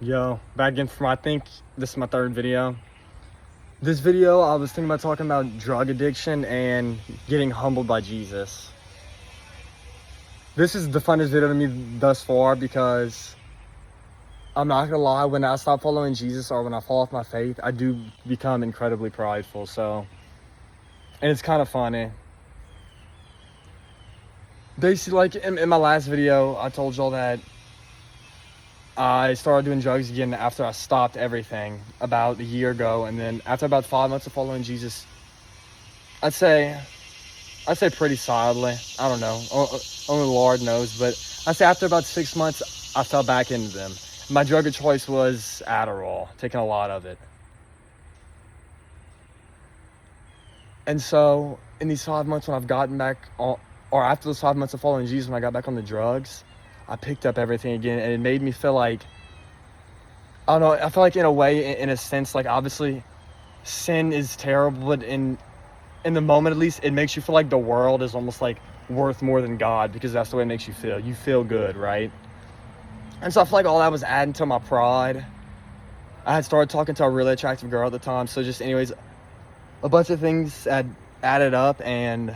Yo, back again for I think this is my third video. This video, I was thinking about talking about drug addiction and getting humbled by Jesus. This is the funnest video to me thus far because I'm not gonna lie, when I stop following Jesus or when I fall off my faith, I do become incredibly prideful. And it's kind of funny. Basically, like in my last video, I told y'all that I started doing drugs again after I stopped everything about a year ago, and then after about 5 months of following Jesus, I'd say pretty solidly. I don't know, only the Lord knows, but I'd say after about 6 months, I fell back into them. My drug of choice was Adderall, taking a lot of it. And so in these 5 months when I've gotten back on, or after those 5 months of following Jesus, when I got back on the drugs, I picked up everything again, and it made me feel like, I don't know, I feel like in a way, in a sense, like obviously sin is terrible, but in the moment at least, it makes you feel like the world is almost like worth more than God, because that's the way it makes you feel. You feel good, right? And so I feel like all that was adding to my pride. I had started talking to a really attractive girl at the time, so just anyways, a bunch of things had added up, and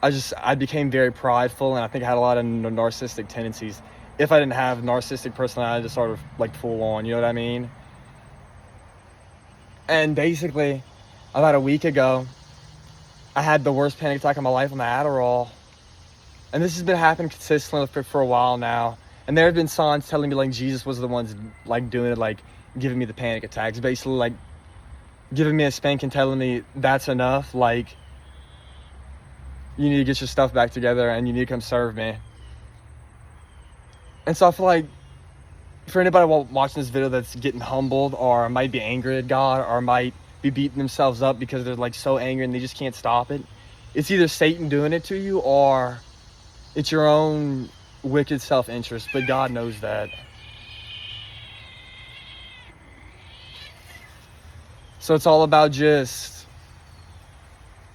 I became very prideful, and I think I had a lot of narcissistic tendencies. If I didn't have narcissistic personality to sort of like full on, you know what I mean? And basically, about a week ago, I had the worst panic attack of my life on the Adderall. And this has been happening consistently for a while now. And there have been signs telling me like Jesus was the ones like doing it, like giving me the panic attacks, basically like giving me a spank and telling me that's enough, like you need to get your stuff back together and you need to come serve me. And so I feel like for anybody watching this video that's getting humbled or might be angry at God or might be beating themselves up because they're like so angry and they just can't stop it, it's either Satan doing it to you or it's your own wicked self-interest, but God knows that. So it's all about just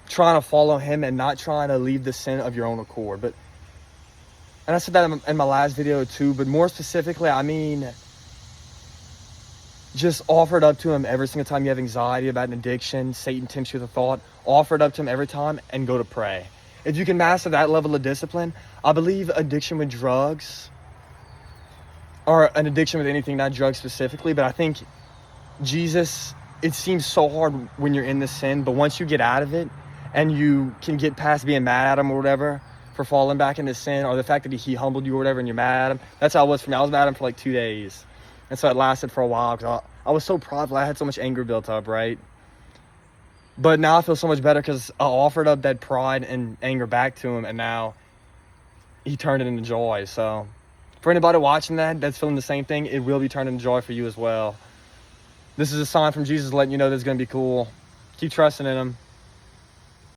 trying to follow him and not trying to leave the sin of your own accord. And I said that in my last video too, but more specifically, I mean, just offer it up to him every single time you have anxiety about an addiction, Satan tempts you with a thought, offer it up to him every time and go to pray. If you can master that level of discipline, I believe addiction with drugs, or an addiction with anything, not drugs specifically, but I think Jesus, it seems so hard when you're in the sin, but once you get out of it and you can get past being mad at him or whatever for falling back into sin, or the fact that he humbled you or whatever and you're mad at him, that's how it was for me. I was mad at him for like 2 days. And so it lasted for a while because I was so prideful. I had so much anger built up, right? But now I feel so much better because I offered up that pride and anger back to him, and now he turned it into joy. So for anybody watching that's feeling the same thing, it will be turned into joy for you as well. This is a sign from Jesus letting you know that it's going to be cool. Keep trusting in him.